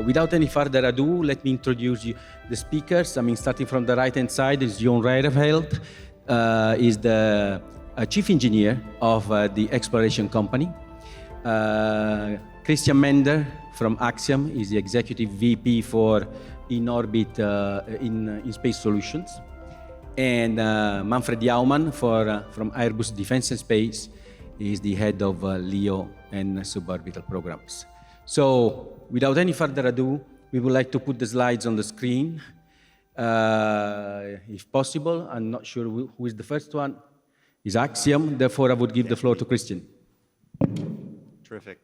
Without any further ado, let me introduce you the speakers. Starting from the right-hand side is Jon Reijeveld, is the chief engineer of the exploration company. Christian Mender from Axiom is the executive VP for in-orbit in space solutions. And Manfred Jaumann from Airbus Defence and Space is the head of LEO and suborbital programs. So, without any further ado, we would like to put the slides on the screen. If possible, I'm not sure who is the first one. Is Axiom, therefore I would give the floor to Christian. Terrific.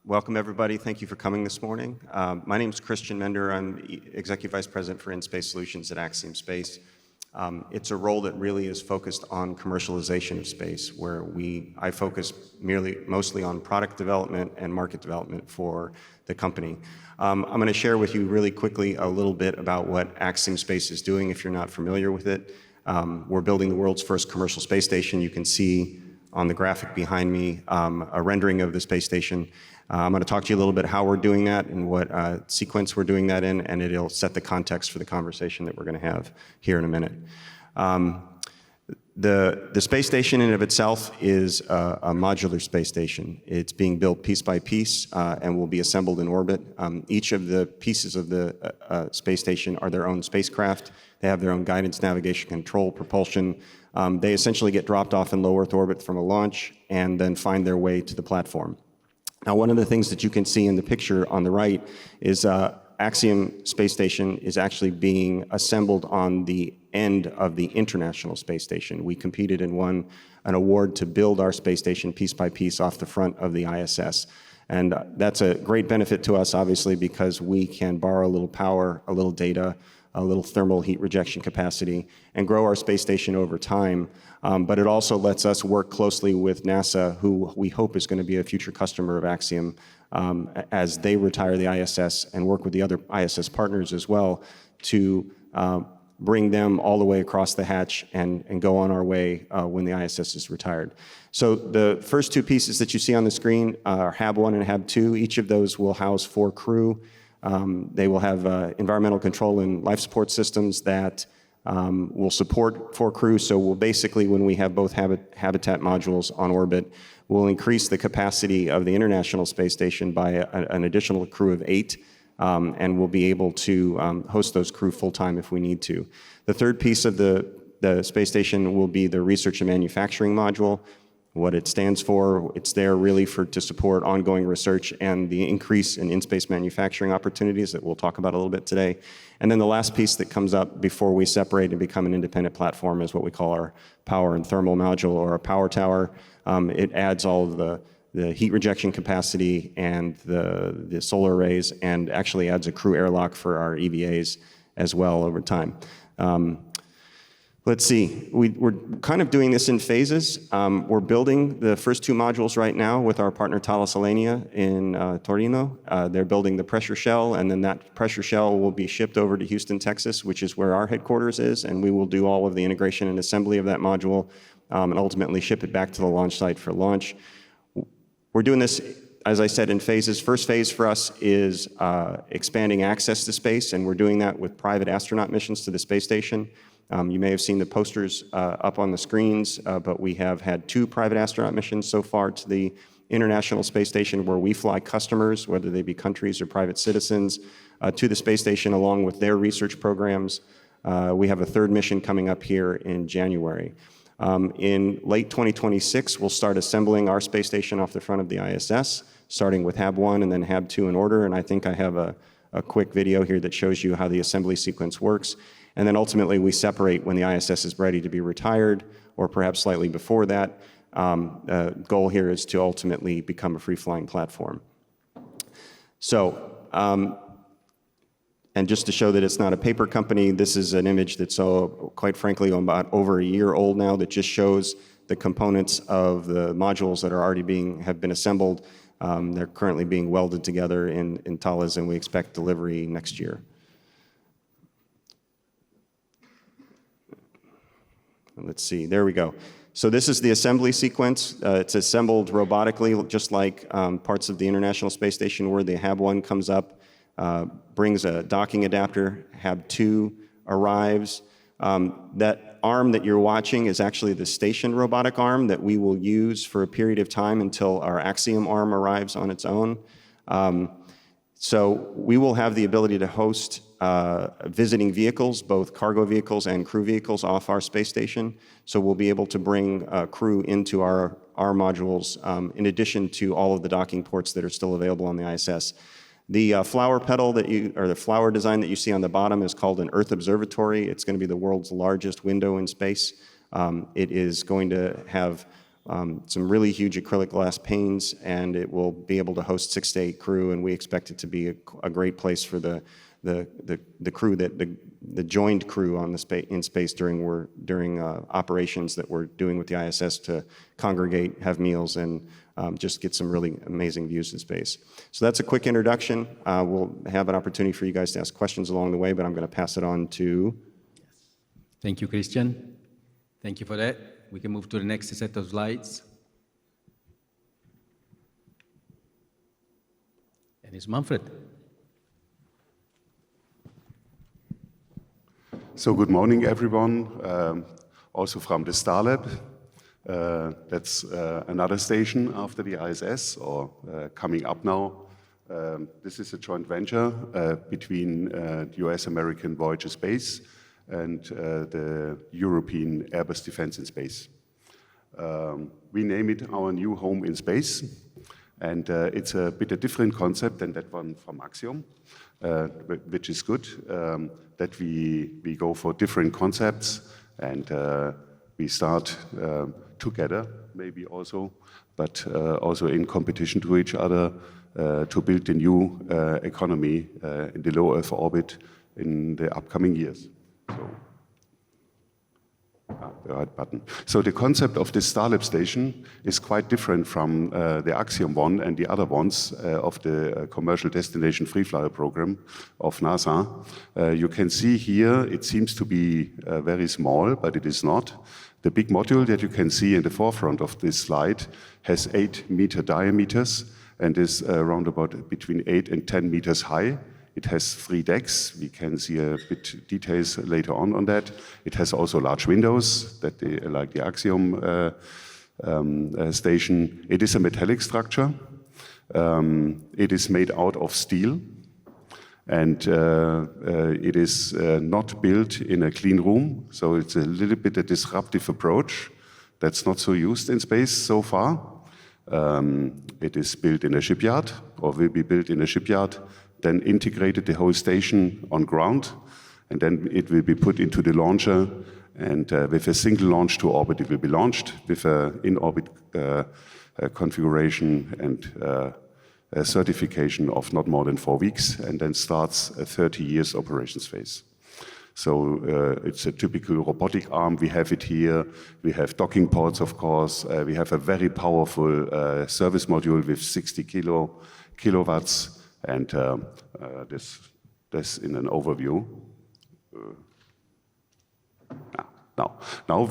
Welcome everybody, thank you for coming this morning. My name is Christian Mender, I'm Executive Vice President for In-Space Solutions at Axiom Space. It's a role that really is focused on commercialization of space, where I focus mostly on product development and market development for the company. I'm going to share with you really quickly a little bit about what Axiom Space is doing if you're not familiar with it. We're building the world's first commercial space station. You can see on the graphic behind me a rendering of the space station. I'm going to talk to you a little bit how we're doing that and what sequence we're doing that in, and it'll set the context for the conversation that we're going to have here in a minute. The space station in and of itself is a modular space station. It's being built piece by piece and will be assembled in orbit. Each of the pieces of the space station are their own spacecraft. They have their own guidance, navigation, control, propulsion. They essentially get dropped off in low Earth orbit from a launch and then find their way to the platform. Now, one of the things that you can see in the picture on the right is Axiom Space Station is actually being assembled on the end of the International Space Station. We competed and won an award to build our space station piece by piece off the front of the ISS. And that's a great benefit to us, obviously, because we can borrow a little power, a little data, a little thermal heat rejection capacity, and grow our space station over time. But it also lets us work closely with NASA, who we hope is going to be a future customer of Axiom, as they retire the ISS, and work with the other ISS partners as well to bring them all the way across the hatch and go on our way when the ISS is retired. So the first two pieces that you see on the screen are HAB-1 and HAB-2. Each of those will house 4 crew. They will have environmental control and life support systems that will support 4 crew. So we'll basically, when we have both habitat modules on orbit, we'll increase the capacity of the International Space Station by an additional crew of 8, and we'll be able to host those crew full-time if we need to. The third piece of the space station will be the research and manufacturing module. What it stands for, it's there really to support ongoing research and the increase in in-space manufacturing opportunities that we'll talk about a little bit today. And then the last piece that comes up before we separate and become an independent platform is what we call our power and thermal module, or a power tower. It adds all of the heat rejection capacity and the solar arrays, and actually adds a crew airlock for our EVAs as well over time. Let's see, we're kind of doing this in phases. We're building the first 2 modules right now with our partner Thales Alenia in Torino. They're building the pressure shell, and then that pressure shell will be shipped over to Houston, Texas, which is where our headquarters is, and we will do all of the integration and assembly of that module and ultimately ship it back to the launch site for launch. We're doing this, as I said, in phases. First phase for us is expanding access to space, and we're doing that with private astronaut missions to the space station. You may have seen the posters up on the screens, but we have had 2 private astronaut missions so far to the International Space Station, where we fly customers, whether they be countries or private citizens, to the space station along with their research programs. We have a 3rd mission coming up here in January. In late 2026, we'll start assembling our space station off the front of the ISS, starting with HAB-1 and then HAB-2 in order, and I think I have a quick video here that shows you how the assembly sequence works. And then ultimately we separate when the ISS is ready to be retired, or perhaps slightly before that. The goal here is to ultimately become a free-flying platform. So, and just to show that it's not a paper company, this is an image that's, quite frankly, about over a year old now, that just shows the components of the modules that are already have been assembled. They're currently being welded together in Thales, and we expect delivery next year. Let's see, there we go. So this is the assembly sequence. It's assembled robotically, just like parts of the International Space Station where the HAB-1 comes up, brings a docking adapter, HAB-2 arrives. That arm that you're watching is actually the station robotic arm that we will use for a period of time until our Axiom arm arrives on its own. So we will have the ability to host visiting vehicles, both cargo vehicles and crew vehicles off our space station. So we'll be able to bring crew into our modules in addition to all of the docking ports that are still available on the ISS. The flower petal or the flower design that you see on the bottom is called an Earth Observatory. It's going to be the world's largest window in space. It is going to have some really huge acrylic glass panes, and it will be able to host 6 to 8 crew, and we expect it to be a great place for the crew, the joined crew on in space during operations that we're doing with the ISS to congregate, have meals, and just get some really amazing views in space. So that's a quick introduction. We'll have an opportunity for you guys to ask questions along the way, but I'm going to pass it on to... Thank you, Christian. Thank you for that. We can move to the next set of slides. And it's Manfred. So good morning, everyone, also from the Starlab. That's another station after the ISS, or coming up now. This is a joint venture between the US-American Voyager Space and the European Airbus Defence and Space. We name it our new home in space, and it's a bit a different concept than that one from Axiom, which is good, that we go for different concepts, and we start together, maybe also, but also in competition to each other to build a new economy in the low Earth orbit in the upcoming years. The right button. So the concept of this Starlab station is quite different from the Axiom one and the other ones of the Commercial Destination Free Flyer program of NASA. You can see here it seems to be very small, but it is not. The big module that you can see in the forefront of this slide has 8-meter diameters and is around about between 8 and 10 meters high. It has 3 decks. We can see a bit details later on that. It has also large windows, that like the Axiom station. It is a metallic structure. It is made out of steel, and it is not built in a clean room. So it's a little bit a disruptive approach that's not so used in space so far. It is built in a shipyard, or will be built in a shipyard, then integrated the whole station on ground, and then it will be put into the launcher, and with a single launch to orbit, it will be launched with an in-orbit configuration and a certification of not more than 4 weeks, and then starts a 30 years operations phase. So it's a typical robotic arm. We have it here. We have docking ports, of course. We have a very powerful service module with 60 kilowatts. And this in an overview. Now,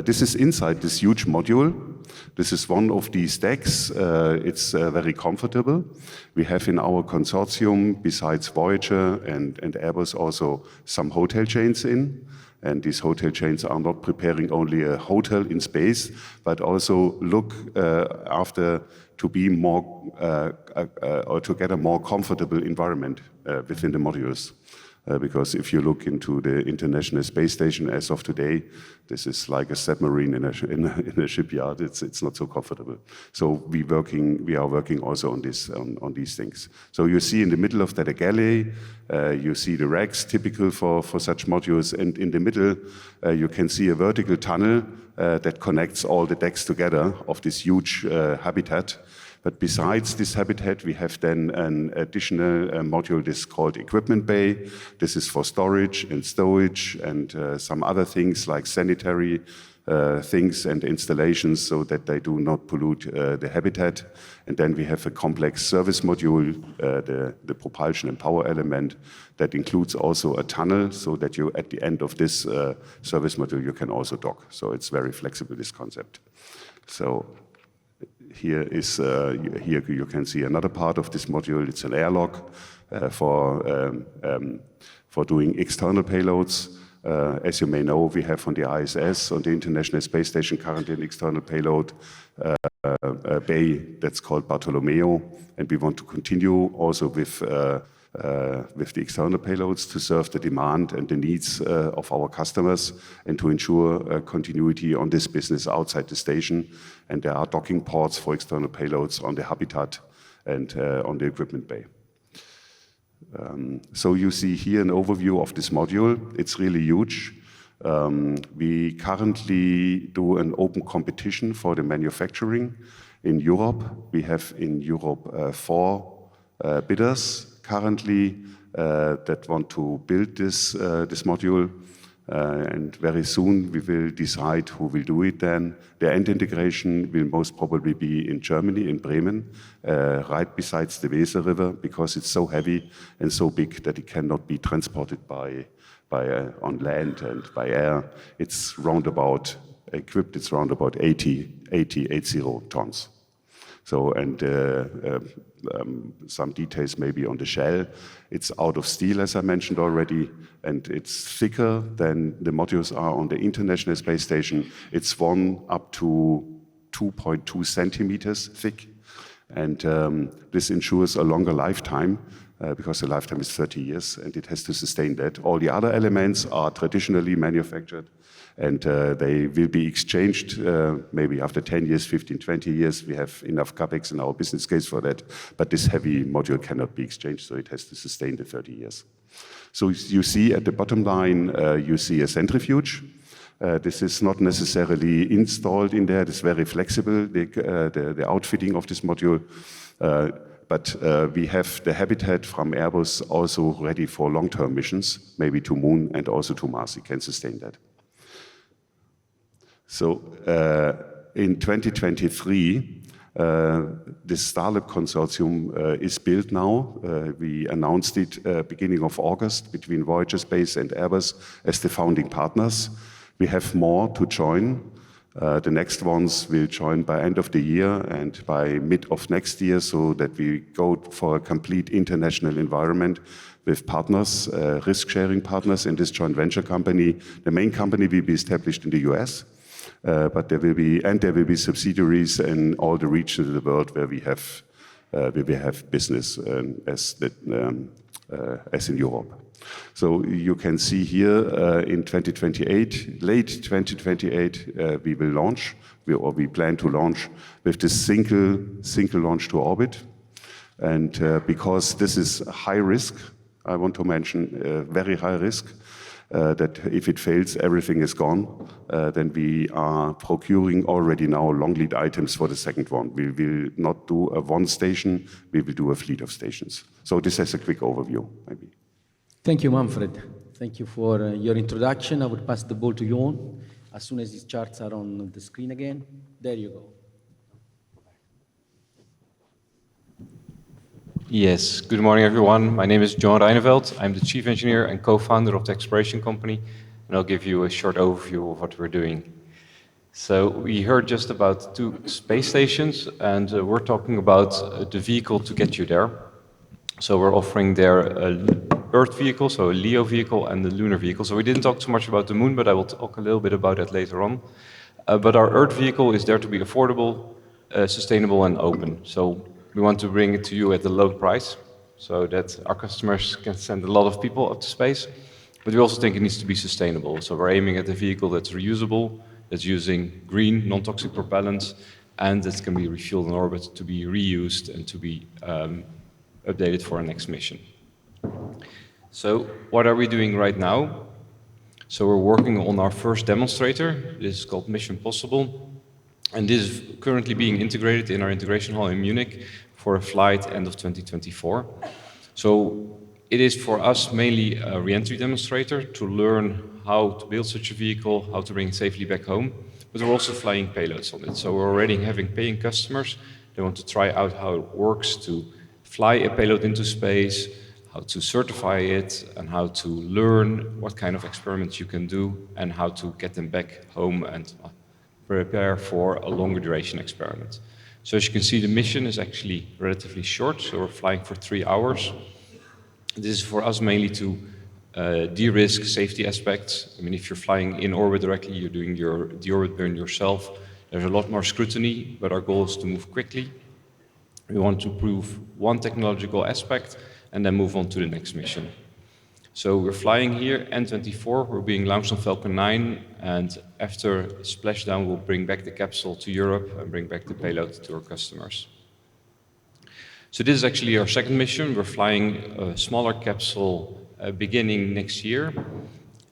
this is inside this huge module. This is one of these decks. It's very comfortable. We have in our consortium, besides Voyager and Airbus, also some hotel chains in. And these hotel chains are not preparing only a hotel in space, but also look after to be more or to get a more comfortable environment within the modules. Because if you look into the International Space Station as of today, this is like a submarine in a shipyard. It's not so comfortable. So we are working also on this on these things. So you see in the middle of that a galley. You see the racks typical for such modules, and in the middle you can see a vertical tunnel that connects all the decks together of this huge habitat. But besides this habitat, we have then an additional module. This is called equipment bay. This is for storage and stowage and some other things like sanitary things and installations so that they do not pollute the habitat. And then we have a complex service module, the propulsion and power element that includes also a tunnel so that you, at the end of this service module, you can also dock. So it's very flexible, this concept. So here you can see another part of this module. It's an airlock for doing external payloads. As you may know, we have on the ISS, on the International Space Station, currently an external payload bay that's called Bartolomeo, and we want to continue also with the external payloads to serve the demand and the needs of our customers and to ensure continuity on this business outside the station. And there are docking ports for external payloads on the habitat and on the equipment bay. So you see here an overview of this module. It's really huge. We currently do an open competition for the manufacturing in Europe. We have in Europe 4 bidders currently that want to build this module. And very soon we will decide who will do it then. The end integration will most probably be in Germany, in Bremen, right besides the Weser River, because it's so heavy and so big that it cannot be transported on land and by air. It's roundabout equipped, it's roundabout 80 tons. So, and some details maybe on the shell. It's out of steel, as I mentioned already, and it's thicker than the modules are on the International Space Station. It's 1 up to 2.2 centimeters thick, and this ensures a longer lifetime because the lifetime is 30 years, and it has to sustain that. All the other elements are traditionally manufactured, and they will be exchanged maybe after 10 years, 15, 20 years. We have enough capex in our business case for that, but this heavy module cannot be exchanged, so it has to sustain the 30 years. So you see at the bottom line, you see a centrifuge. This is not necessarily installed in there. It's very flexible, the outfitting of this module. But we have the habitat from Airbus also ready for long-term missions, maybe to Moon and also to Mars. It can sustain that. So in 2023, this Starlab consortium is built now. We announced it beginning of August between Voyager Space and Airbus as the founding partners. We have more to join. The next ones will join by end of the year and by mid of next year, so that we go for a complete international environment with partners, risk-sharing partners in this joint venture company. The main company will be established in the US. But there will be subsidiaries in all the regions of the world where we have business as in Europe. So you can see here in 2028, late 2028, we will launch, we plan to launch with this single launch to orbit. And because this is high risk, I want to mention very high risk, that if it fails, everything is gone, then we are procuring already now long lead items for the second one. We will not do a one station, we will do a fleet of stations. So this is a quick overview, maybe. Thank you, Manfred. Thank you for your introduction. I would pass the ball to Jon as soon as these charts are on the screen again. There you go. Yes, good morning everyone. My name is Jon Reineveld. I'm the chief engineer and co-founder of the exploration company, and I'll give you a short overview of what we're doing. So we heard just about 2 space stations, and we're talking about the vehicle to get you there. So we're offering there an Earth vehicle, so a LEO vehicle, and the lunar vehicle. So we didn't talk too much about the moon, but I will talk a little bit about that later on. But our Earth vehicle is there to be affordable, sustainable, and open. So we want to bring it to you at a low price so that our customers can send a lot of people up to space. But we also think it needs to be sustainable. So we're aiming at a vehicle that's reusable, that's using green, non-toxic propellants, and that can be refueled in orbit to be reused and to be updated for our next mission. So what are we doing right now? So we're working on our first demonstrator. This is called Mission Possible. And this is currently being integrated in our integration hall in Munich for a flight end of 2024. So it is for us mainly a re-entry demonstrator to learn how to build such a vehicle, how to bring it safely back home. but we're also flying payloads on it. So we're already having paying customers. They want to try out how it works to fly a payload into space, how to certify it, and how to learn what kind of experiments you can do, and how to get them back home and prepare for a longer duration experiment. So as you can see, the mission is actually relatively short, so we're flying for 3 hours. This is for us mainly to de-risk safety aspects. I mean, if you're flying in orbit directly, you're doing your deorbit burn yourself. There's a lot more scrutiny, but our goal is to move quickly. We want to prove one technological aspect and then move on to the next mission. So we're flying here, N24, we're being launched on Falcon 9, and after splashdown, we'll bring back the capsule to Europe and bring back the payload to our customers. So this is actually our second mission. We're flying a smaller capsule beginning next year.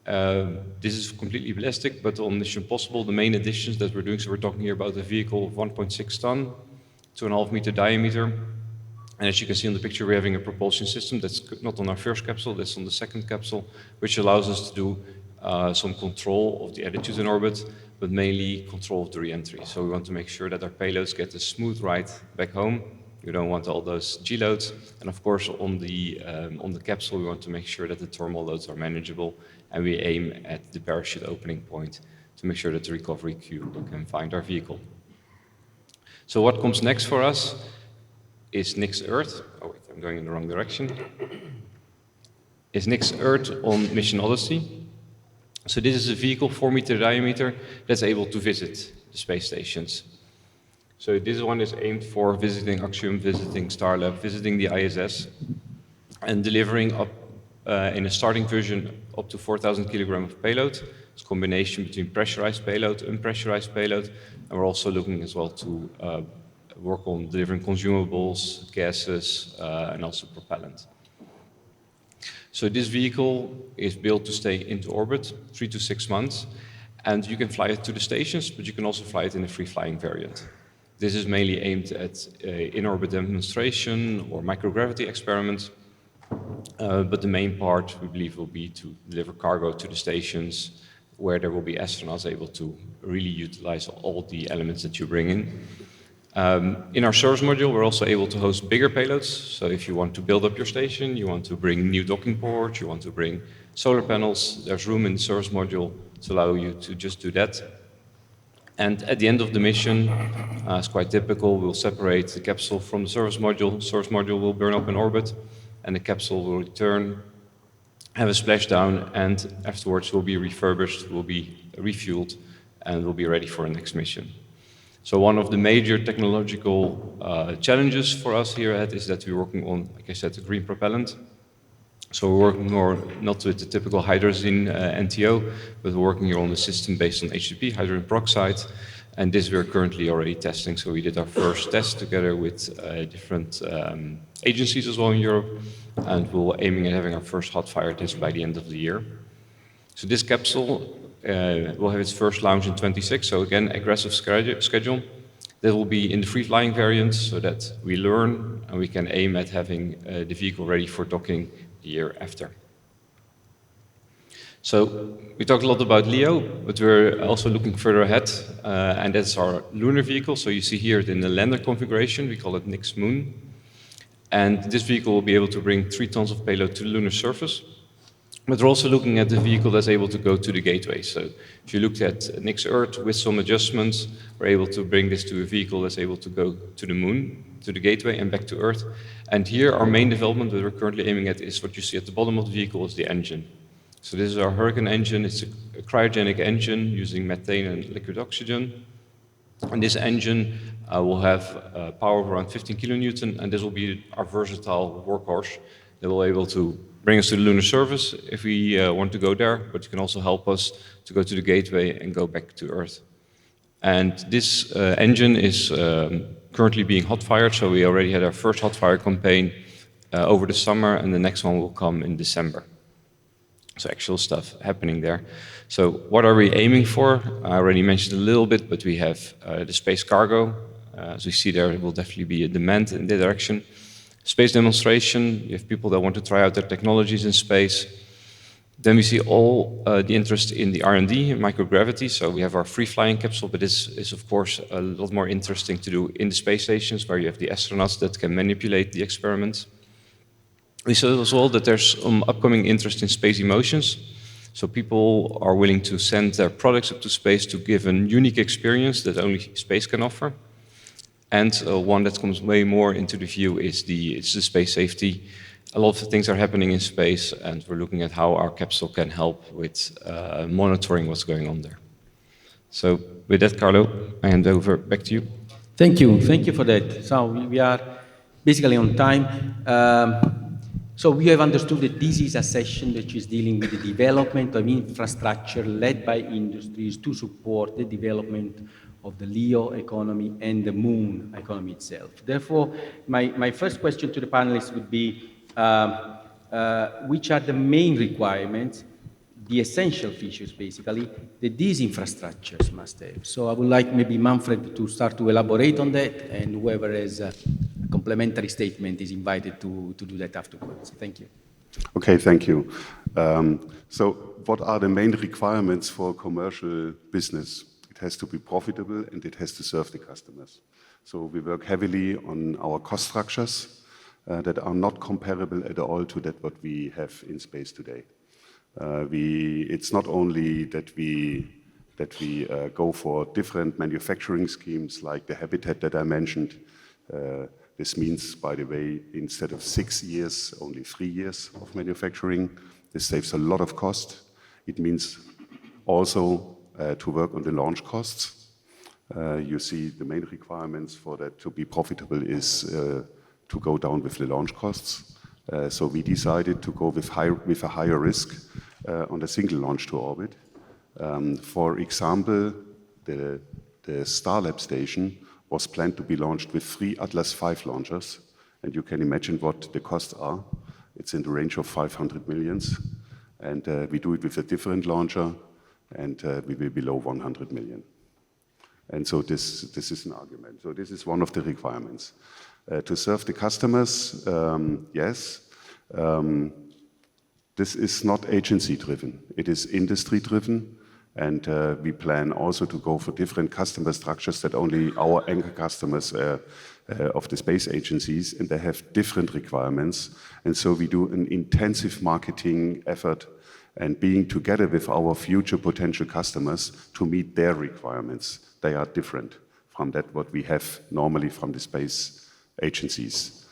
This is completely ballistic, but on Mission Possible, the main additions that we're doing, so we're talking here about a vehicle of 1.6 ton, 2.5 meter diameter. And as you can see on the picture, we're having a propulsion system that's not on our first capsule, that's on the second capsule, which allows us to do some control of the attitude in orbit, but mainly control of the re-entry. So we want to make sure that our payloads get a smooth ride back home. We don't want all those G-loads. And of course, on the capsule, we want to make sure that the thermal loads are manageable, and we aim at the parachute opening point to make sure that the recovery queue can find our vehicle. So what comes next for us is Next Earth. Oh wait, I'm going in the wrong direction. Is Next Earth on Mission Odyssey. So this is a vehicle 4 meter diameter that's able to visit the space stations. So this one is aimed for visiting Axiom, visiting Starlab, visiting the ISS, and delivering up in a starting version up to 4,000 kilograms of payload. It's a combination between pressurized payload, unpressurized payload, and we're also looking as well to work on delivering consumables, gases, and also propellant. So this vehicle is built to stay into orbit 3 to 6 months, and you can fly it to the stations, but you can also fly it in a free-flying variant. This is mainly aimed at in-orbit demonstration or microgravity experiments, but the main part, we believe, will be to deliver cargo to the stations where there will be astronauts able to really utilize all the elements that you bring in. In our service module, we're also able to host bigger payloads. So if you want to build up your station, you want to bring new docking ports, you want to bring solar panels, there's room in the service module to allow you to just do that. And at the end of the mission, it's quite typical, we'll separate the capsule from the service module. Service module will burn up in orbit, and the capsule will return, have a splashdown, and afterwards will be refurbished, will be refueled, and will be ready for the next mission. So one of the major technological challenges for us here at is that we're working on, like I said, the green propellant. So we're working more not with the typical hydrazine NTO, but we're working here on a system based on HTP, hydrogen peroxide, and this we're currently already testing. So we did our first test together with different agencies as well in Europe, and we're aiming at having our first hot fire test by the end of the year. So this capsule will have its first launch in 26, so again, aggressive schedule. That will be in the free-flying variant, so that we learn and we can aim at having the vehicle ready for docking the year after. So we talked a lot about LEO, but we're also looking further ahead, and that's our lunar vehicle. So you see here in the lander configuration, we call it Nix Moon. And this vehicle will be able to bring 3 tons of payload to the lunar surface. But we're also looking at the vehicle that's able to go to the gateway. So if you looked at Nix Earth with some adjustments, we're able to bring this to a vehicle that's able to go to the moon, to the gateway and back to Earth. And here our main development that we're currently aiming at is what you see at the bottom of the vehicle is the engine. So this is our Hurricane engine. It's a cryogenic engine using methane and liquid oxygen. And this engine will have power of around 15 kilonewton, and this will be our versatile workhorse that will be able to bring us to the lunar surface if we want to go there, but it can also help us to go to the gateway and go back to Earth. And this engine is currently being hot-fired, so we already had our first hot-fire campaign over the summer, and the next one will come in December. So actual stuff happening there. So what are we aiming for? I already mentioned a little bit, but we have the space cargo. As we see there will definitely be a demand in that direction. Space demonstration, you have people that want to try out their technologies in space. Then we see all the interest in the R&D, microgravity. So we have our free-flying capsule, but this is of course a lot more interesting to do in the space stations where you have the astronauts that can manipulate the experiments. We saw as well that there's upcoming interest in space emotions. So people are willing to send their products up to space to give a unique experience that only space can offer. And one that comes way more into the view is the space safety. A lot of things are happening in space, and we're looking at how our capsule can help with monitoring what's going on there. So with that, Carlo, I hand over back to you. Thank you for that. So we are basically on time. So we have understood that this is a session that is dealing with the development of infrastructure led by industries to support the development of the LEO economy and the moon economy itself. Therefore, my first question to the panelists would be, which are the main requirements, the essential features basically, that these infrastructures must have? So I would like maybe Manfred to start to elaborate on that, and whoever has a complementary statement is invited to do that afterwards. Thank you. Okay, thank you. So what are the main requirements for commercial business? It has to be profitable and it has to serve the customers. So we work heavily on our cost structures that are not comparable at all to that what we have in space today. It's not only that we go for different manufacturing schemes like the habitat that I mentioned. This means, by the way, instead of 6 years, only 3 years of manufacturing. This saves a lot of cost. It means also to work on the launch costs. You see the main requirements for that to be profitable is to go down with the launch costs. So we decided to go with a higher risk on a single launch to orbit. For example, the Starlab station was planned to be launched with 3 Atlas V launchers, and you can imagine what the costs are. It's in the range of 500 millions, and we do it with a different launcher, and we will be below 100 million. And so this is an argument. So this is one of the requirements. To serve the customers, yes. This is not agency-driven. It is industry-driven. And we plan also to go for different customer structures that only our anchor customers of the space agencies, and they have different requirements. And so we do an intensive marketing effort and being together with our future potential customers to meet their requirements. They are different from that what we have normally from the space agencies.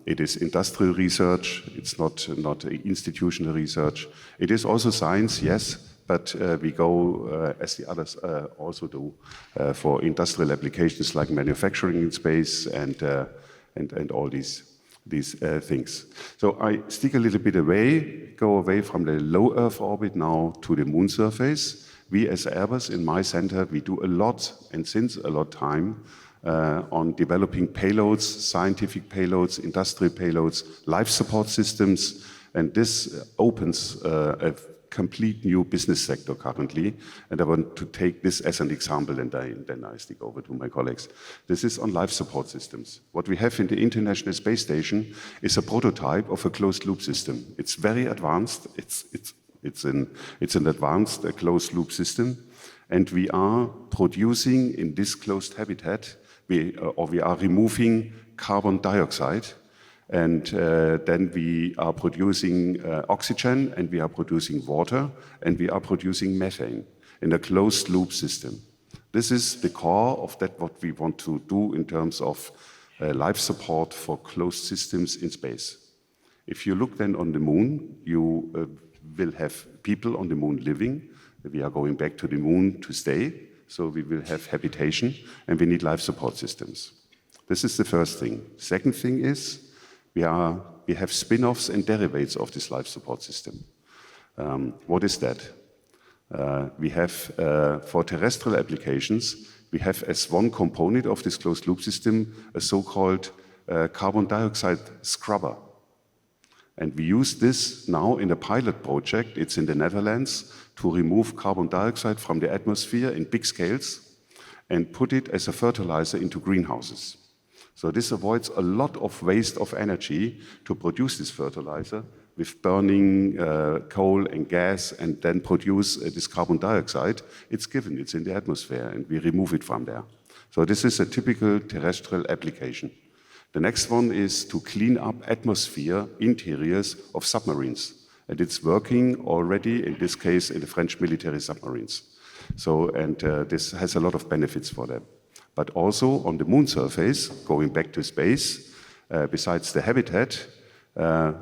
It is industrial research. It's not institutional research. It is also science, yes. But we go, as the others also do, for industrial applications like manufacturing in space and all these things. So I stick a little bit away, go away from the low Earth orbit now to the moon surface. We as Airbus in my center, we do a lot, and since a lot time, on developing payloads, scientific payloads, industrial payloads, life support systems, and this opens a complete new business sector currently, and I want to take this as an example, and then I stick over to my colleagues. This is on life support systems. What we have in the International Space Station is a prototype of a closed-loop system. It's very advanced. It's an advanced closed-loop system, and we are producing in this closed habitat. We are removing carbon dioxide. And then we are producing oxygen, and we are producing water, and we are producing methane in a closed-loop system. This is the core of that what we want to do in terms of life support for closed systems in space. If you look then on the moon, you will have people on the moon living. We are going back to the moon to stay, so we will have habitation, and we need life support systems. This is the first thing. Second thing is, we have spin-offs and derivatives of this life support system. What is that? We have, for terrestrial applications, we have as one component of this closed-loop system a so-called carbon dioxide scrubber. And we use this now in a pilot project, it's in the Netherlands, to remove carbon dioxide from the atmosphere in big scales and put it as a fertilizer into greenhouses. So this avoids a lot of waste of energy to produce this fertilizer with burning coal and gas and then produce this carbon dioxide. It's given, it's in the atmosphere, and we remove it from there. So this is a typical terrestrial application. The next one is to clean up atmosphere interiors of submarines. And it's working already, in this case, in the French military submarines. So, and this has a lot of benefits for them. But also on the moon surface, going back to space, besides the habitat,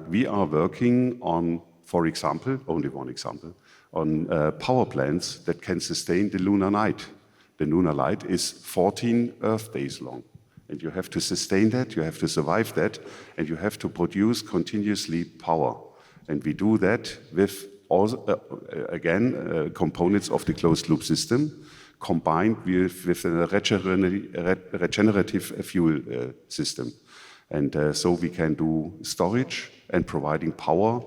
we are working on, for example, only one example, on power plants that can sustain the lunar night. The lunar night is 14 Earth days long. And you have to sustain that, you have to survive that, and you have to produce continuously power. And we do that with, also, again, components of the closed-loop system, combined with a regenerative fuel system. And so we can do storage and providing power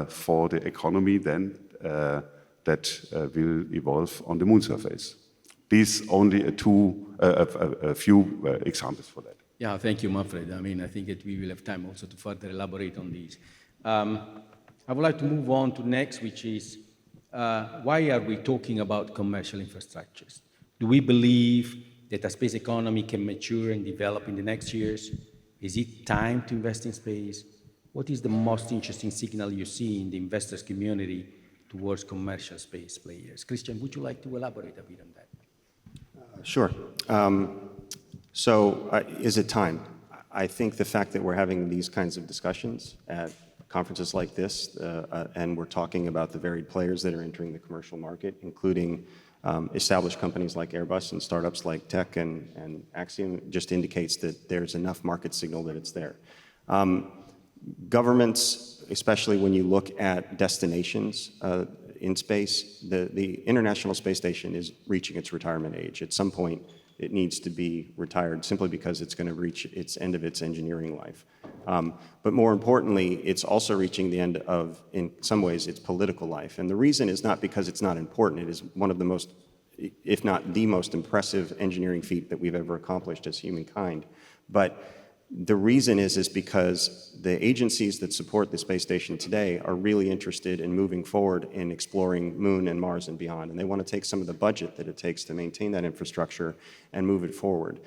for the economy then that will evolve on the moon surface. These only a few examples for that. Yeah, thank you, Manfred. I mean, I think that we will have time also to further elaborate on these. I would like to move on to next, which is why are we talking about commercial infrastructures? Do we believe that a space economy can mature and develop in the next years? Is it time to invest in space? What is the most interesting signal you see in the investors community towards commercial space players? Christian, would you like to elaborate a bit on that? Sure. Is it time? I think the fact that we're having these kinds of discussions at conferences like this, and we're talking about the varied players that are entering the commercial market, including established companies like Airbus and startups like Tech and Axiom, just indicates that there's enough market signal that it's there. Governments, especially when you look at destinations in space, the International Space Station is reaching its retirement age. At some point, it needs to be retired simply because it's going to reach its end of its engineering life. But more importantly, it's also reaching the end of, in some ways, its political life. And the reason is not because it's not important. It is one of the most, if not the most impressive engineering feat that we've ever accomplished as humankind. But the reason is because the agencies that support the space station today are really interested in moving forward in exploring Moon and Mars and beyond. And they want to take some of the budget that it takes to maintain that infrastructure and move it forward.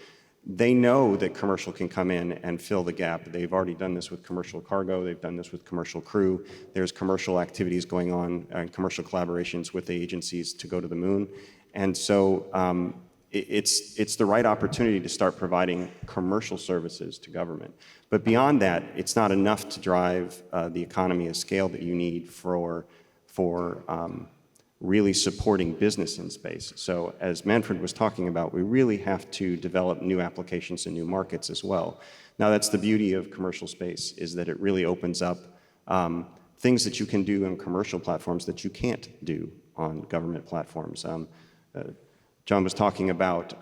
They know that commercial can come in and fill the gap. They've already done this with commercial cargo. They've done this with commercial crew. There's commercial activities going on and commercial collaborations with the agencies to go to the Moon. And so it's the right opportunity to start providing commercial services to government. But beyond that, it's not enough to drive the economy of scale that you need for really supporting business in space. So as Manfred was talking about, we really have to develop new applications and new markets as well. Now that's the beauty of commercial space, is that it really opens up things that you can do on commercial platforms that you can't do on government platforms. John was talking about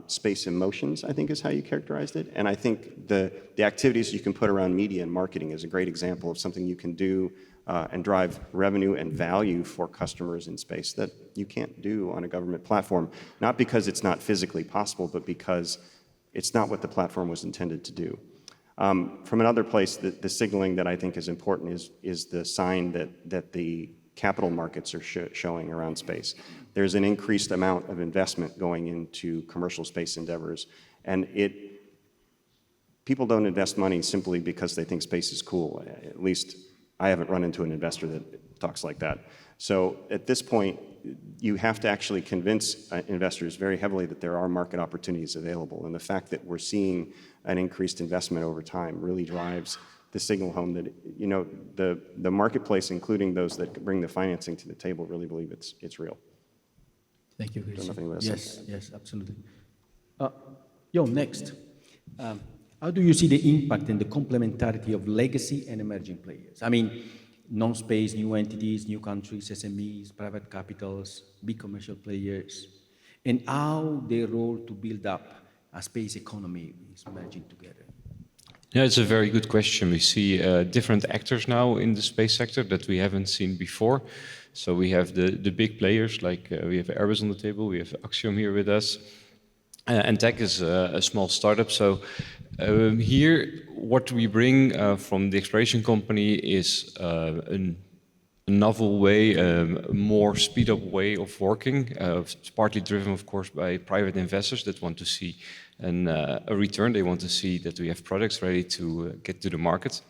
space emotions, I think is how you characterized it. And I think the activities you can put around media and marketing is a great example of something you can do and drive revenue and value for customers in space that you can't do on a government platform. Not because it's not physically possible, but because it's not what the platform was intended to do. From another place, the signaling that I think is important is the sign that the capital markets are showing around space. There's an increased amount of investment going into commercial space endeavors, and people don't invest money simply because they think space is cool. At least I haven't run into an investor that talks like that. So at this point, you have to actually convince investors very heavily that there are market opportunities available, and the fact that we're seeing an increased investment over time really drives the signal home that, you know, the marketplace, including those that bring the financing to the table, really believe it's real. Thank you, Christian. Yes, yes, absolutely. Next. How do you see the impact and the complementarity of legacy and emerging players? I mean, non-space, new entities, new countries, SMEs, private capitals, big commercial players, and how their role to build up a space economy is merging together. Yeah, it's a very good question. We see different actors now in the space sector that we haven't seen before. So we have the big players, like we have Airbus on the table, we have Axiom here with us, and Tech is a small startup. So Here, what we bring from the exploration company is a novel way, a more speed-up way of working. It's partly driven, of course, by private investors that want to see a return. They want to see that we have products ready to get to the market.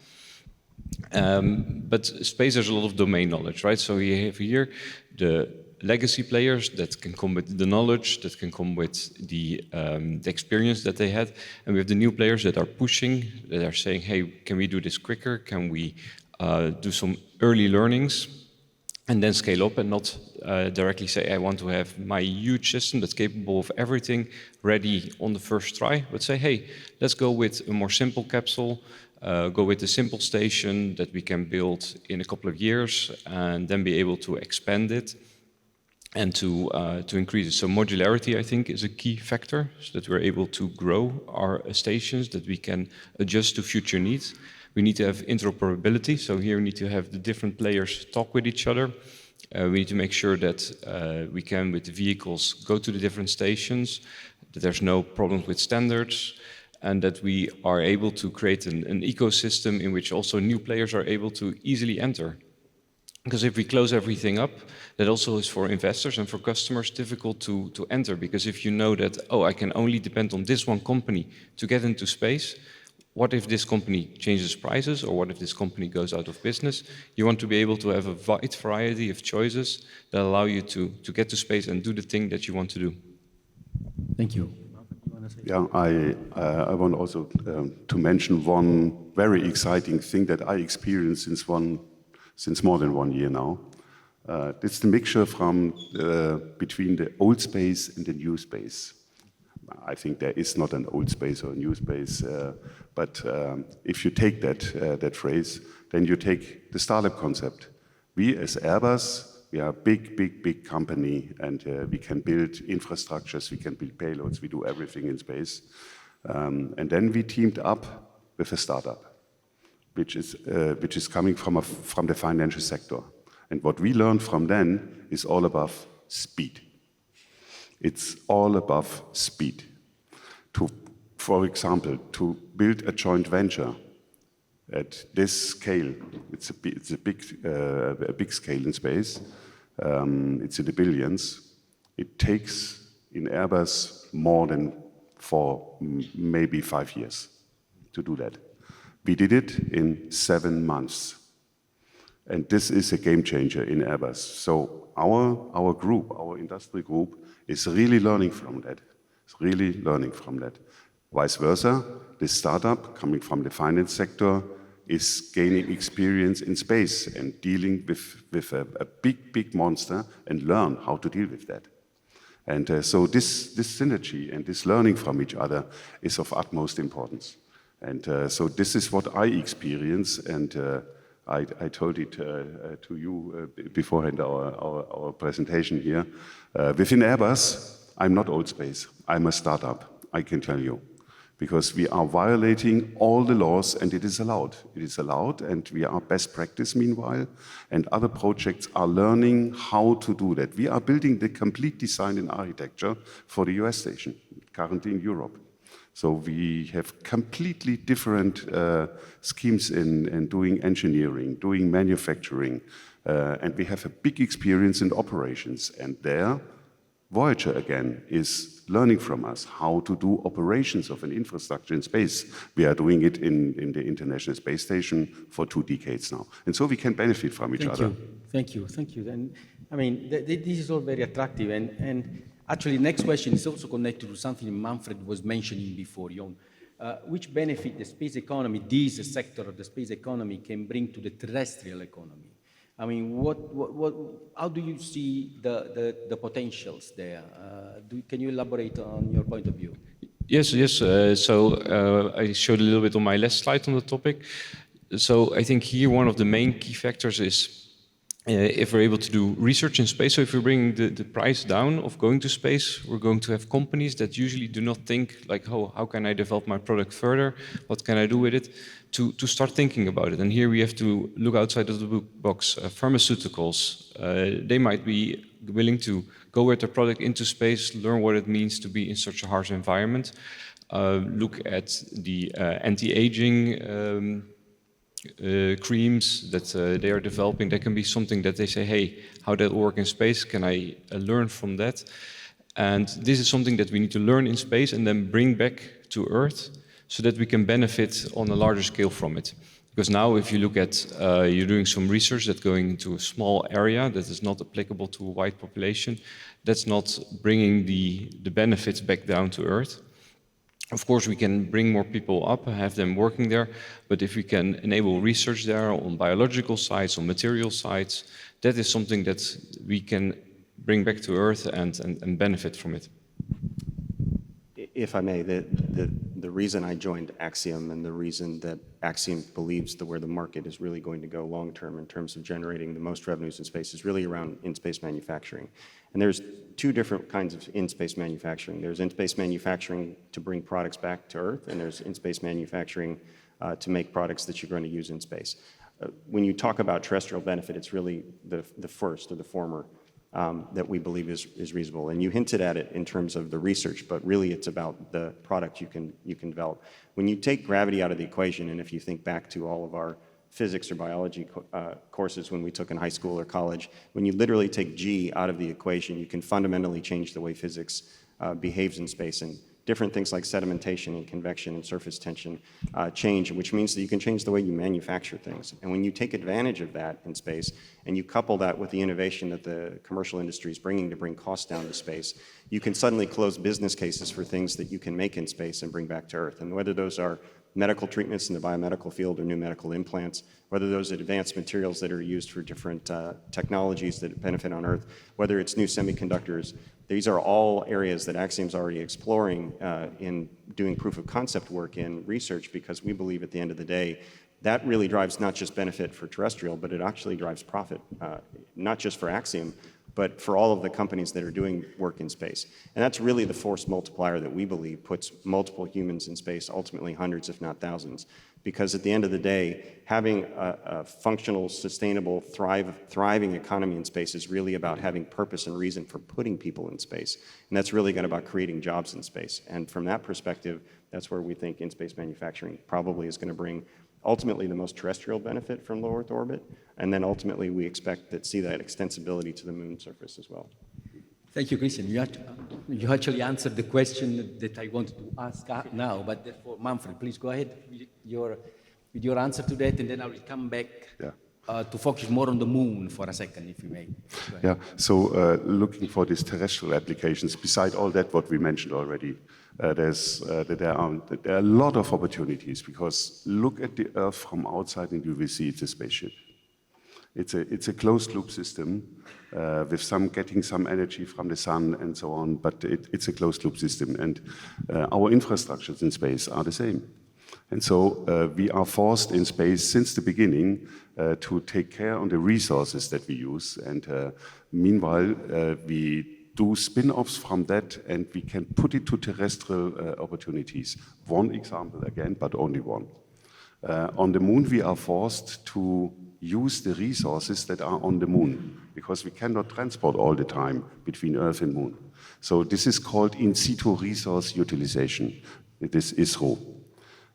But space, there's a lot of domain knowledge, right? So you have here the legacy players that can come with the knowledge, that can come with the experience that they had. And we have the new players that are pushing, that are saying, hey, can we do this quicker? Can we do some early learnings and then scale up and not directly say, I want to have my huge system that's capable of everything ready on the first try, but say, hey, let's go with a more simple capsule, go with a simple station that we can build in a couple of years and then be able to expand it and to increase it. So modularity, I think, is a key factor, so that we're able to grow our stations, that we can adjust to future needs. We need to have interoperability, so here we need to have the different players talk with each other. We need to make sure that we can, with the vehicles, go to the different stations, that there's no problems with standards, and that we are able to create an ecosystem in which also new players are able to easily enter. Because if we close everything up, that also is for investors and for customers difficult to enter. Because if you know that, oh, I can only depend on this one company to get into space, what if this company changes prices, or what if this company goes out of business? You want to be able to have a wide variety of choices that allow you to get to space and do the thing that you want to do. Thank you. Yeah, I want also to mention one very exciting thing that I experienced since more than 1 year now. It's the mixture between the old space and the new space. I think there is not an old space or a new space, but if you take that phrase, then you take the startup concept. We as Airbus, we are a big company, and we can build infrastructures, we can build payloads, we do everything in space. And then we teamed up with a startup, which is coming from the financial sector. And what we learned from them is all about speed. It's all above speed. For example, to build a joint venture at this scale, it's a big scale in space. It's in the billions. It takes in Airbus more than maybe 5 years to do that. We did it in 7 months. And this is a game changer in Airbus. So our group, our industry group, is really learning from that. It's really learning from that. Vice versa, this startup coming from the finance sector is gaining experience in space and dealing with a big monster and learn how to deal with that. And so this synergy and this learning from each other is of utmost importance. And so this is what I experience, and I told it to you beforehand our presentation here. Within Airbus, I'm not old space. I'm a startup, I can tell you, because we are violating all the laws, and it is allowed. It is allowed, and we are best practice meanwhile, and other projects are learning how to do that. We are building the complete design and architecture for the US station, currently in Europe. So we have completely different schemes in doing engineering, doing manufacturing, and we have a big experience in operations. And there, Voyager again is learning from us how to do operations of an infrastructure in space. We are doing it in the International Space Station for 2 decades now. And so we can benefit from each other. Thank you. And I mean, this is all very attractive. And actually, next question is also connected to something Manfred was mentioning before, Jon. Which benefit the space economy, this sector of the space economy, can bring to the terrestrial economy? I mean, how do you see the potentials there? Can you elaborate on your point of view? Yes. So I showed a little bit on my last slide on the topic. So I think here one of the main key factors is if we're able to do research in space. So if we bring the price down of going to space, we're going to have companies that usually do not think like, oh, how can I develop my product further? What can I do with it? To start thinking about it. And here we have to look outside of the box. Pharmaceuticals, they might be willing to go with their product into space, learn what it means to be in such a harsh environment. look at the anti-aging creams that they are developing. That can be something that they say, hey, how that work in space? Can I learn from that? And this is something that we need to learn in space and then bring back to Earth so that we can benefit on a larger scale from it. Because now if you look at, you're doing some research that's going into a small area that is not applicable to a wide population, that's not bringing the benefits back down to Earth. Of course, we can bring more people up, have them working there, but if we can enable research there on biological sites, on material sites, that is something that we can bring back to Earth and benefit from it. If I may, the reason I joined Axiom and the reason that Axiom believes that where the market is really going to go long term in terms of generating the most revenues in space is really around in-space manufacturing. And there's two different kinds of in-space manufacturing. There's in-space manufacturing to bring products back to Earth, and there's in-space manufacturing to make products that you're going to use in space. When you talk about terrestrial benefit, it's really the first or the former that we believe is reasonable. And you hinted at it in terms of the research, but really it's about the product you can develop. When you take gravity out of the equation, and if you think back to all of our physics or biology courses when we took in high school or college, when you literally take G out of the equation, you can fundamentally change the way physics behaves in space. And different things like sedimentation and convection and surface tension change, which means that you can change the way you manufacture things. And when you take advantage of that in space, and you couple that with the innovation that the commercial industry is bringing to bring costs down to space, you can suddenly close business cases for things that you can make in space and bring back to Earth. And whether those are medical treatments in the biomedical field or new medical implants, whether those are advanced materials that are used for different technologies that benefit on Earth, whether it's new semiconductors, these are all areas that Axiom's already exploring in doing proof of concept work in research, because we believe at the end of the day, that really drives not just benefit for terrestrial, but it actually drives profit, not just for Axiom, but for all of the companies that are doing work in space. And that's really the force multiplier that we believe puts multiple humans in space, ultimately hundreds, if not thousands. Because at the end of the day, having a functional, sustainable, thriving economy in space is really about having purpose and reason for putting people in space. And that's really about creating jobs in space. And from that perspective, that's where we think in-space manufacturing probably is going to bring ultimately the most terrestrial benefit from low Earth orbit, and then ultimately we expect to see that extensibility to the moon surface as well. Thank you, Christian. You actually answered the question that I wanted to ask now, but therefore, Manfred, please go ahead with your answer to that, and then I will come back to focus more on the moon for a second, if you may. Yeah, so looking for these terrestrial applications, beside all that what we mentioned already, there are a lot of opportunities, because look at the Earth from outside and you will see it's a spaceship. It's a closed loop system with getting some energy from the sun and so on, but it's a closed loop system, and our infrastructures in space are the same. And so we are forced in space since the beginning to take care of the resources that we use, and meanwhile we do spin-offs from that, and we can put it to terrestrial opportunities. One example again, but only one. On the moon we are forced to use the resources that are on the moon, because we cannot transport all the time between Earth and moon. So this is called in situ resource utilization. It is ISRO.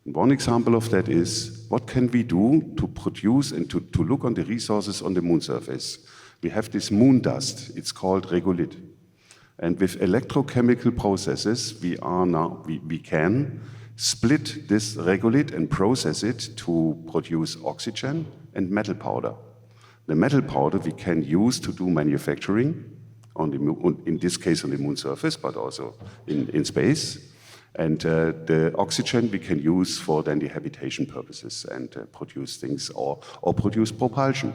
And one example of that is, what can we do to produce and to look on the resources on the moon surface? We have this moon dust, it's called regolith. And with electrochemical processes, we can split this regolith and process it to produce oxygen and metal powder. The metal powder we can use to do manufacturing on the moon, in this case on the moon surface, but also in space. And the oxygen we can use for then the habitation purposes and produce things or produce propulsion,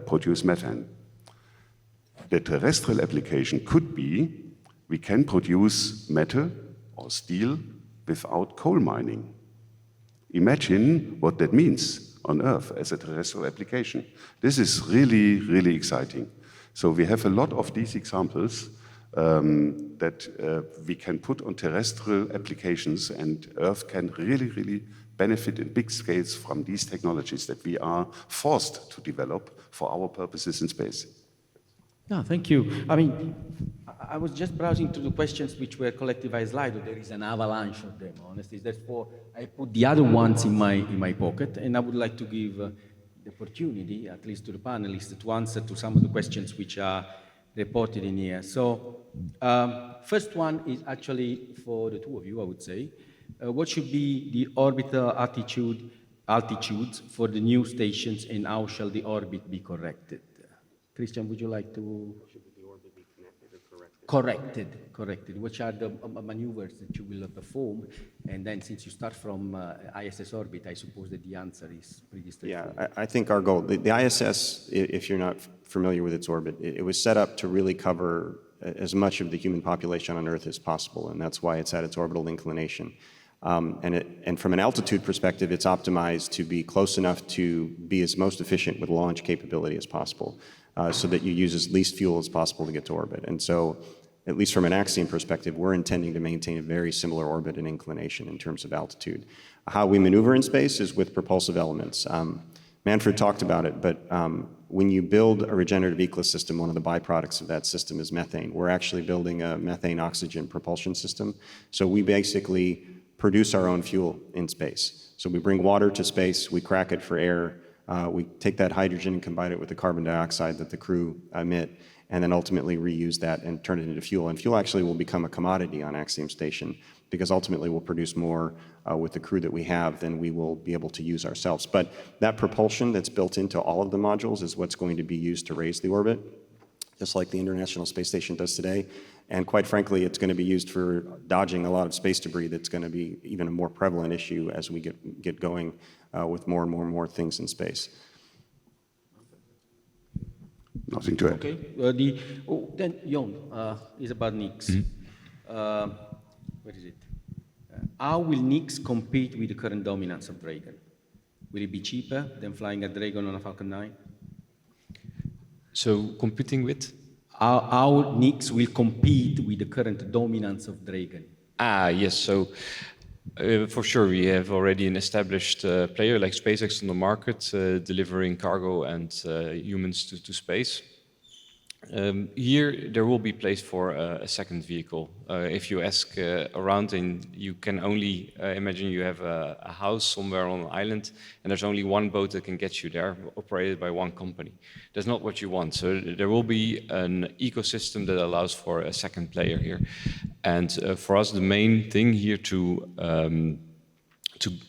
produce methane. The terrestrial application could be we can produce metal or steel without coal mining. Imagine what that means on Earth as a terrestrial application. This is really, really exciting. So we have a lot of these examples that we can put on terrestrial applications, and Earth can really, really benefit in big scales from these technologies that we are forced to develop for our purposes in space. Yeah, thank you. I mean, I was just browsing through the questions which were collected by Slido. There is an avalanche of them, honestly. Therefore, I put the other ones in my pocket, and I would like to give the opportunity, at least to the panelists, to answer to some of the questions which are reported in here. So, first one is actually for the two of you, I would say. What should be the orbital altitudes for the new stations, and how shall the orbit be corrected? Christian, would you like to? Corrected. Which are the maneuvers that you will perform? And then since you start from ISS orbit, I suppose that the answer is pretty straightforward. Yeah, I think our goal, the ISS, if you're not familiar with its orbit, it was set up to really cover as much of the human population on Earth as possible, and that's why it's at its orbital inclination. And from an altitude perspective, it's optimized to be close enough to be as most efficient with launch capability as possible, so that you use as least fuel as possible to get to orbit. And so, at least from an Axiom perspective, we're intending to maintain a very similar orbit and inclination in terms of altitude. How we maneuver in space is with propulsive elements. Manfred talked about it, but when you build a regenerative ecosystem, one of the byproducts of that system is methane. We're actually building a methane-oxygen propulsion system. So we basically produce our own fuel in space. So we bring water to space, we crack it for air, we take that hydrogen and combine it with the carbon dioxide that the crew emit, and then ultimately reuse that and turn it into fuel. And fuel actually will become a commodity on Axiom Station, because ultimately we'll produce more with the crew that we have than we will be able to use ourselves. But that propulsion that's built into all of the modules is what's going to be used to raise the orbit, just like the International Space Station does today. And quite frankly, it's going to be used for dodging a lot of space debris that's going to be even a more prevalent issue as we get going with more and more things in space. Nothing to add. Okay. Then Jon is about NICS. Where is it? How will NICS compete with the current dominance of Dragon? Will it be cheaper than flying a Dragon on a Falcon 9? So competing with? How NICS will compete with the current dominance of Dragon? Yes. So for sure, we have already an established player like SpaceX on the market, delivering cargo and humans to space. Here, there will be place for a second vehicle. If you ask around, and you can only imagine you have a house somewhere on an island, and there's only one boat that can get you there, operated by one company. That's not what you want. So there will be an ecosystem that allows for a second player here. And for us, the main thing here to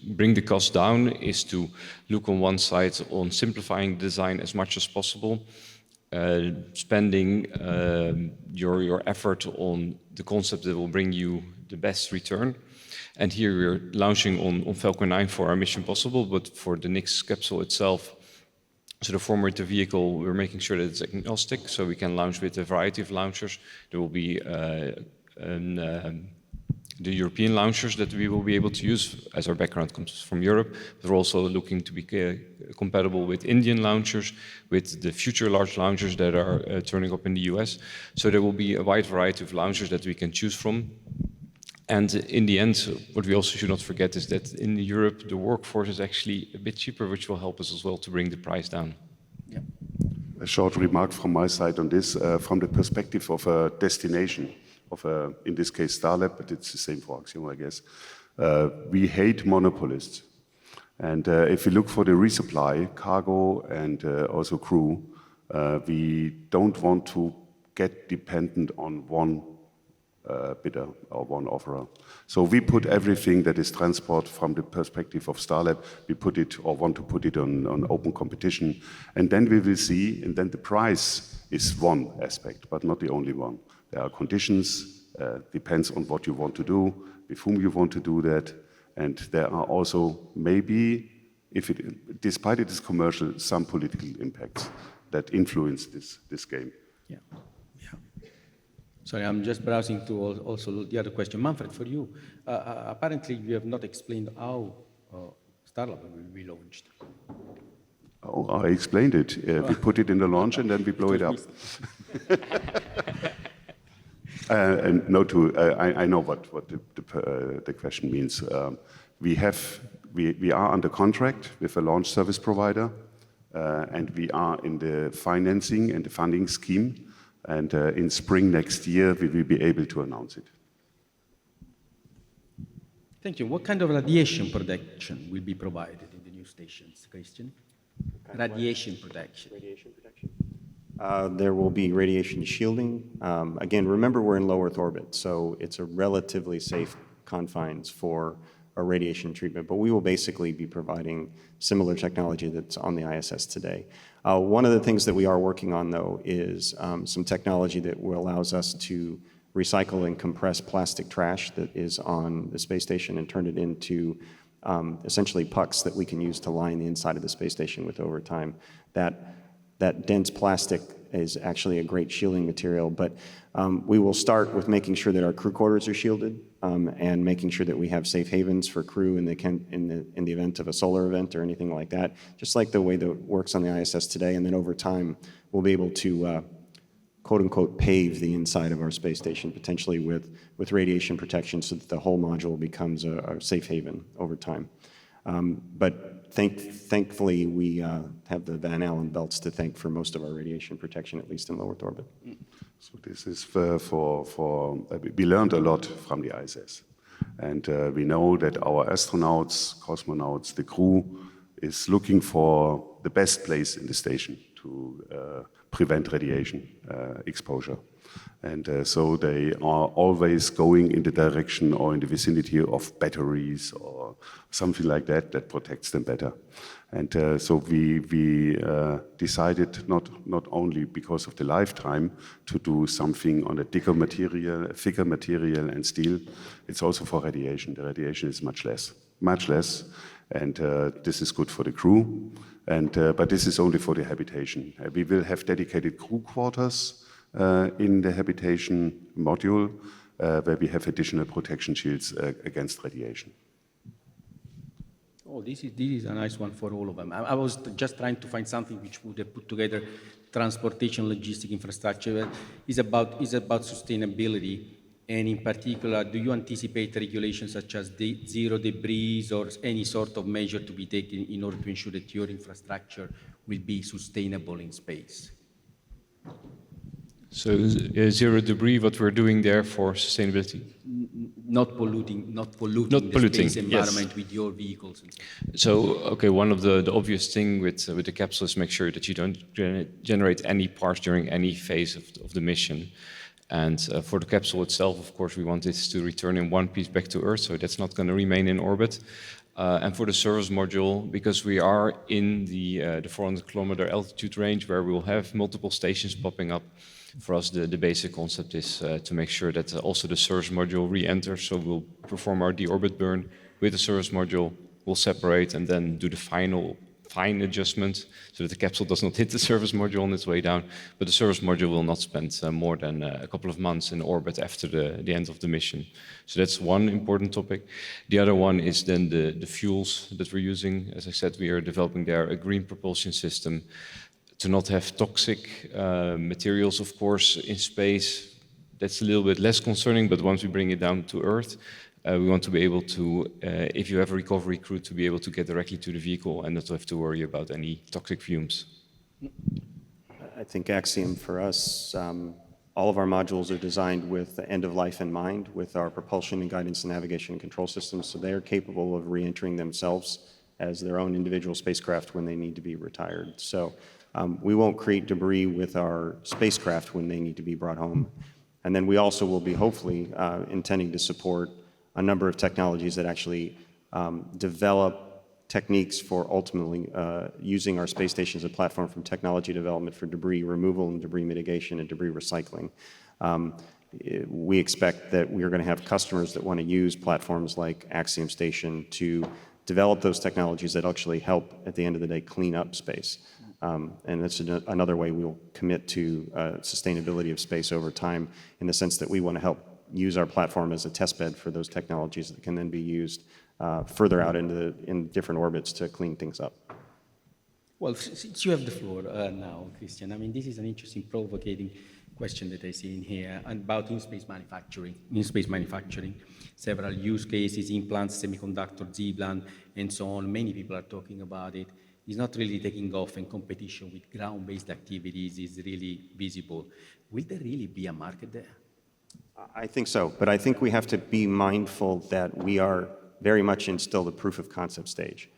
bring the cost down is to look on one side on simplifying the design as much as possible, spending your effort on the concept that will bring you the best return. And here we're launching on Falcon 9 for our Mission Possible, but for the NICS capsule itself, so the former the vehicle, we're making sure that it's agnostic, so we can launch with a variety of launchers. There will be the European launchers that we will be able to use, as our background comes from Europe. We're also looking to be compatible with Indian launchers, with the future large launchers that are turning up in the US. So there will be a wide variety of launchers that we can choose from. And in the end, what we also should not forget is that in Europe, the workforce is actually a bit cheaper, which will help us as well to bring the price down. Yeah. A short remark from my side on this, from the perspective of a destination, of in this case Starlab, but it's the same for Axiom, I guess. We hate monopolists. And if we look for the resupply, cargo and also crew, we don't want to get dependent on one bidder or one offerer. So we put everything that is transport from the perspective of Starlab, we put it or want to put it on open competition. And then we will see, and then the price is one aspect, but not the only one. There are conditions, depends on what you want to do, with whom you want to do that. And there are also maybe, despite it is commercial, some political impacts that influence this game. Yeah. Sorry, I'm just browsing to also the other question. Manfred, for you, apparently you have not explained how Starlab will be launched. Oh, I explained it. We put it in the launch and then we blow it up. And I know what the question means. We are under contract with a launch service provider, and we are in the financing and the funding scheme And in spring next year, we will be able to announce it. Thank you. What kind of radiation protection will be provided in the new stations, Christian? Radiation protection. There will be radiation shielding. Again, remember we're in low Earth orbit, so it's a relatively safe confines for a radiation treatment, but we will basically be providing similar technology that's on the ISS today. One of the things that we are working on, though, is some technology that allows us to recycle and compress plastic trash that is on the space station and turn it into essentially pucks that we can use to line the inside of the space station with over time. That dense plastic is actually a great shielding material, but we will start with making sure that our crew quarters are shielded and making sure that we have safe havens for crew in the event of a solar event or anything like that, just like the way that it works on the ISS today. And then over time, we'll be able to quote-unquote pave the inside of our space station, potentially with radiation protection so that the whole module becomes a safe haven over time. But thankfully, we have the Van Allen belts to thank for most of our radiation protection, at least in low Earth orbit. So this is we learned a lot from the ISS. And we know that our astronauts, cosmonauts, the crew is looking for the best place in the station to prevent radiation exposure. And so they are always going in the direction or in the vicinity of batteries or something like that that protects them better. And so we decided not only because of the lifetime to do something on a thicker material and steel, it's also for radiation. The radiation is much less. And this is good for the crew. And but this is only for the habitation. We will have dedicated crew quarters in the habitation module where we have additional protection shields against radiation. Oh, this is a nice one for all of them. I was just trying to find something which would have put together transportation, logistic infrastructure. It's about sustainability, and in particular, do you anticipate regulations such as zero debris or any sort of measure to be taken in order to ensure that your infrastructure will be sustainable in space? So zero debris, what we're doing there for sustainability? Not polluting the space environment with your vehicles. And so, okay, one of the obvious thing with the capsule is make sure that you don't generate any parts during any phase of the mission. And for the capsule itself, of course, we want it to return in one piece back to Earth, so that's not going to remain in orbit. And for the service module, because we are in the 400-kilometer altitude range where we will have multiple stations popping up, for us the basic concept is to make sure that also the service module re-enters. So we'll perform our deorbit burn with the service module, we'll separate and then do the fine adjustment so that the capsule does not hit the service module on its way down. But the service module will not spend more than a couple of months in orbit after the end of the mission. So that's one important topic. The other one is then the fuels that we're using. As I said, we are developing there a green propulsion system to not have toxic materials, of course, in space. That's a little bit less concerning, but once we bring it down to Earth, we want to be able to, if you have a recovery crew, to be able to get directly to the vehicle and not have to worry about any toxic fumes. I think Axiom for us, all of our modules are designed with the end of life in mind, with our propulsion and guidance and navigation and control systems, so they are capable of re-entering themselves as their own individual spacecraft when they need to be retired. So we won't create debris with our spacecraft when they need to be brought home. And then we also will be hopefully intending to support a number of technologies that actually develop techniques for ultimately using our space station as a platform from technology development for debris removal and debris mitigation and debris recycling. We expect that we are going to have customers that want to use platforms like Axiom Station to develop those technologies that actually help, at the end of the day, clean up space. And that's another way we'll commit to sustainability of space over time, in the sense that we want to help use our platform as a test bed for those technologies that can then be used further out in different orbits to clean things up. well, since you have the floor now, Christian, I mean, this is an interesting, provocating question that I see in here about in-space manufacturing. Several use cases, implants, semiconductor, Z-band, and so on. Many people are talking about it. is not really taking off and competition with ground-based activities is really visible. Will there really be a market there? I think so, but I think we have to be mindful that we are very much in still the proof of concept stage.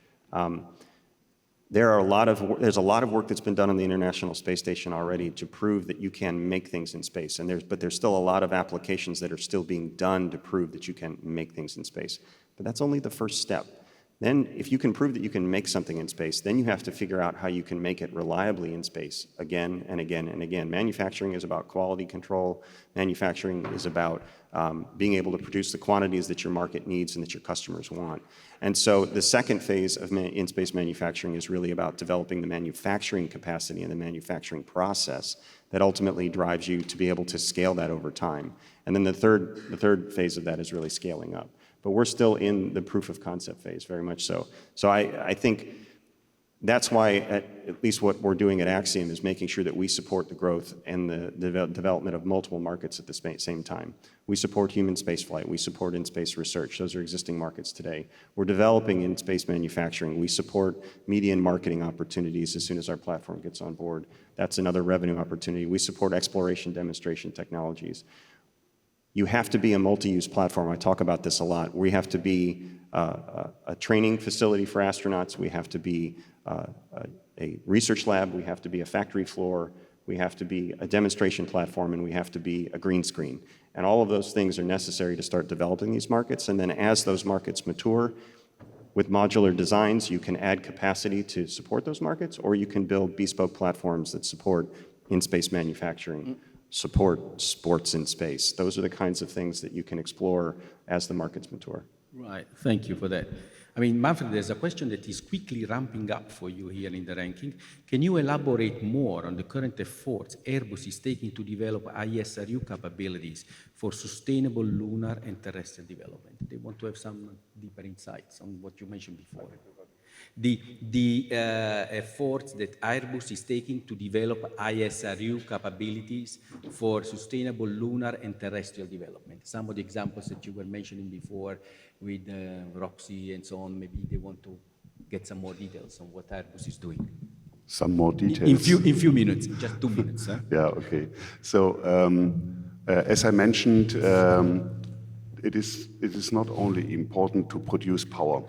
There's a lot of work that's been done on the International Space Station already to prove that you can make things in space, but there's still a lot of applications that are still being done to prove that you can make things in space. But that's only the first step. Then, if you can prove that you can make something in space, then you have to figure out how you can make it reliably in space again and again and again. Manufacturing is about quality control. Manufacturing is about being able to produce the quantities that your market needs and that your customers want. And so the second phase of in-space manufacturing is really about developing the manufacturing capacity and the manufacturing process that ultimately drives you to be able to scale that over time. And then the third phase of that is really scaling up. But we're still in the proof of concept phase, very much so. So I think that's why at least what we're doing at Axiom is making sure that we support the growth and the development of multiple markets at the same time. We support human spaceflight. We support in-space research. Those are existing markets today. We're developing in-space manufacturing. We support media and marketing opportunities as soon as our platform gets on board. That's another revenue opportunity. We support exploration demonstration technologies. You have to be a multi-use platform. I talk about this a lot. We have to be a training facility for astronauts. We have to be a research lab. We have to be a factory floor. We have to be a demonstration platform, and we have to be a green screen. And all of those things are necessary to start developing these markets. And then as those markets mature, with modular designs, you can add capacity to support those markets, or you can build bespoke platforms that support in-space manufacturing. Support sports in space. Those are the kinds of things that you can explore as the markets mature. Right, thank you for that. I mean, Manfred, there's a question that is quickly ramping up for you here in the ranking. Can you elaborate more on the current efforts Airbus is taking to develop ISRU capabilities for sustainable lunar and terrestrial development? They want to have some deeper insights on what you mentioned before. The efforts that Airbus is taking to develop ISRU capabilities for sustainable lunar and terrestrial development. Some of the examples that you were mentioning before with Roxy and so on, maybe they want to get some more details on what Airbus is doing. Some more details? In few minutes, just 2 minutes. Huh? Yeah, okay. So as I mentioned, it is not only important to produce power.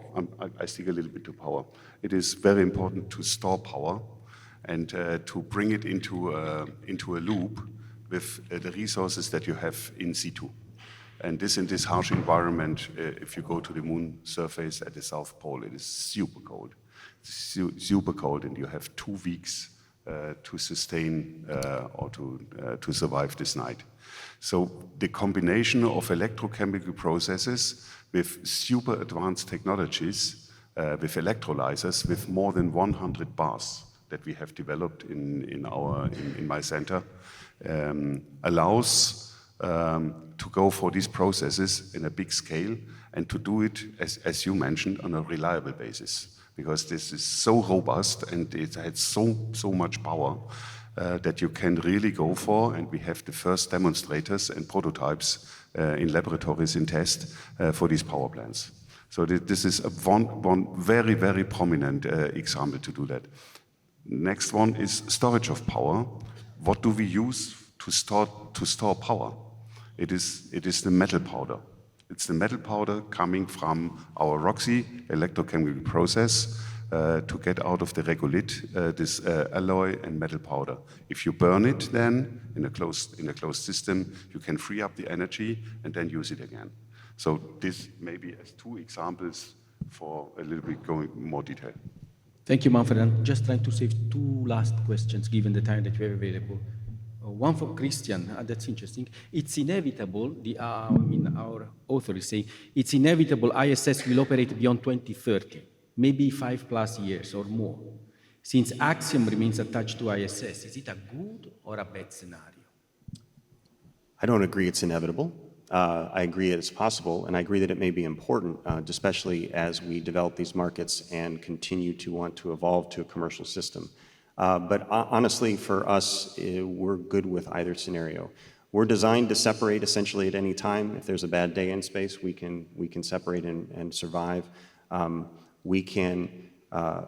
I stick a little bit to power. It is very important to store power and to bring it into a loop with the resources that you have in situ. And in this harsh environment, if you go to the moon surface at the South Pole, it is super cold. Super cold, and you have 2 weeks to sustain or to survive this night. So the combination of electrochemical processes with super advanced technologies, with electrolyzers, with more than 100 bars that we have developed in my center, allows to go for these processes in a big scale and to do it, as you mentioned, on a reliable basis. Because this is so robust and it has so much power that you can really go for, and we have the first demonstrators and prototypes in laboratories in test for these power plants. So this is one very, very prominent example to do that. Next one is storage of power. What do we use to store power? It is the metal powder. It's the metal powder coming from our Roxy electrochemical process to get out of the regolith this alloy and metal powder. If you burn it then in a closed system, you can free up the energy and then use it again. So this maybe as 2 examples for a little bit going more detail. Thank you, Manfred. I'm just trying to save 2 last questions given the time that we have available. One for Christian, that's interesting. It's inevitable, our author is saying, it's inevitable ISS will operate beyond 2030, maybe 5+ years or more. Since Axiom remains attached to ISS, is it a good or a bad scenario? I don't agree it's inevitable. I agree it's possible, and I agree that it may be important, especially as we develop these markets and continue to want to evolve to a commercial system. But honestly, for us, we're good with either scenario. We're designed to separate essentially at any time. If there's a bad day in space, we can separate and survive. We can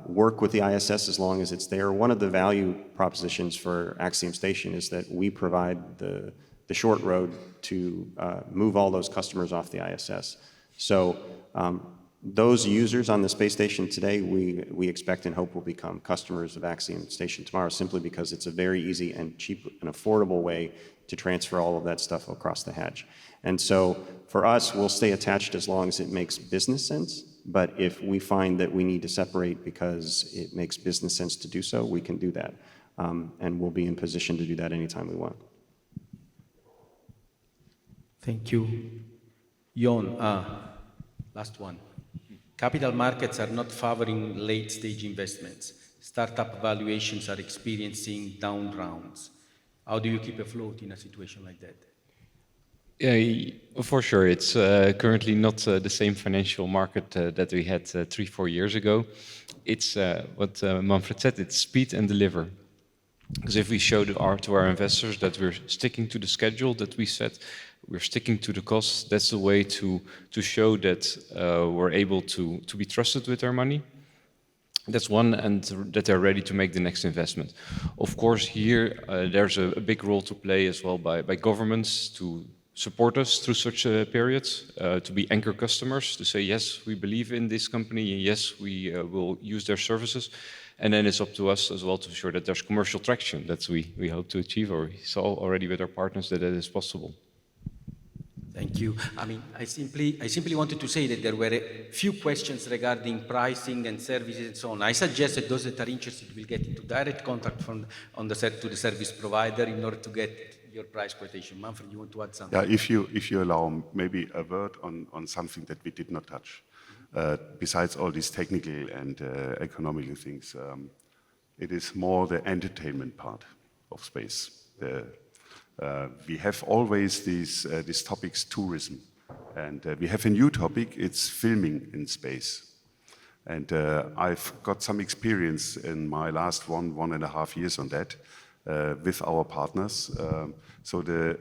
work with the ISS as long as it's there. One of the value propositions for Axiom Station is that we provide the short road to move all those customers off the ISS. So those users on the space station today, we expect and hope will become customers of Axiom Station tomorrow, simply because it's a very easy and cheap and affordable way to transfer all of that stuff across the hatch. And so for us, we'll stay attached as long as it makes business sense. But if we find that we need to separate because it makes business sense to do so, we can do that. And we'll be in position to do that anytime we want. Thank you. Jon, last one. Capital markets are not favoring late-stage investments. Startup valuations are experiencing down rounds. How do you keep afloat in a situation like that? Yeah, for sure. It's currently not the same financial market that we had 3-4 years ago. It's what Manfred said, it's speed and deliver. Because if we show to our investors that we're sticking to the schedule that we set, we're sticking to the costs, that's the way to show that we're able to be trusted with our money. That's one, and that they're ready to make the next investment. Of course, here there's a big role to play as well by governments to support us through such periods, to be anchor customers, to say, yes, we believe in this company, yes, we will use their services. And then it's up to us as well to ensure that there's commercial traction that we hope to achieve, or we saw already with our partners that is possible. Thank you. I mean, I simply wanted to say that there were a few questions regarding pricing and services and so on. I suggest that those that are interested will get into direct contact to the service provider in order to get your price quotation. Manfred, you want to add something? Yeah, if you allow maybe a word on something that we did not touch. Besides all these technical and economical things, it is more the entertainment part of space. We have always these topics, tourism, and we have a new topic, it's filming in space. And I've got some experience in my last 1.5 years on that with our partners. So the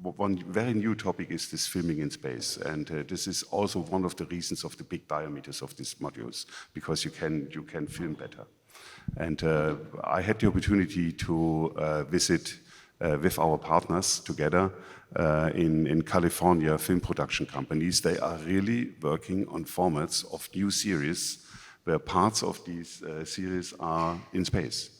one very new topic is this filming in space, and this is also one of the reasons of the big diameters of these modules, because you can film better. And I had the opportunity to visit with our partners together in California, film production companies. They are really working on formats of new series where parts of these series are in space.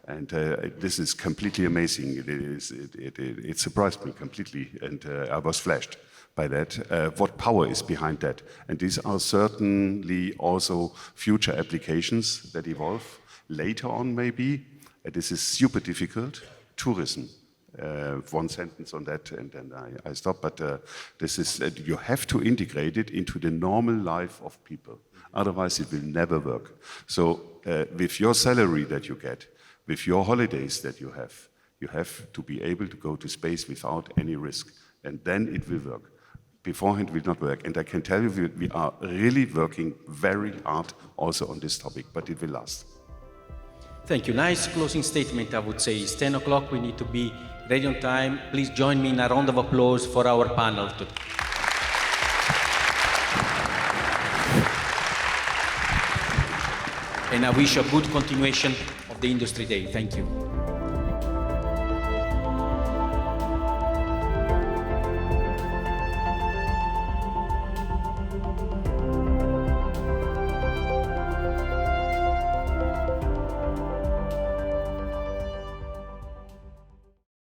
And this is completely amazing. It surprised me completely, and I was flashed by that, what power is behind that. And these are certainly also future applications that evolve later on maybe. This is super difficult. Tourism. One sentence on that, and then I stop. But this is you have to integrate it into the normal life of people. Otherwise, it will never work. So with your salary that you get, with your holidays that you have to be able to go to space without any risk, and then it will work. Beforehand, it will not work. And I can tell you, we are really working very hard also on this topic, but it will last. Thank you. Nice closing statement, I would say. It's 10 o'clock. We need to be ready on time. Please join me in a round of applause for our panel. And I wish a good continuation of the Industry Day. Thank you.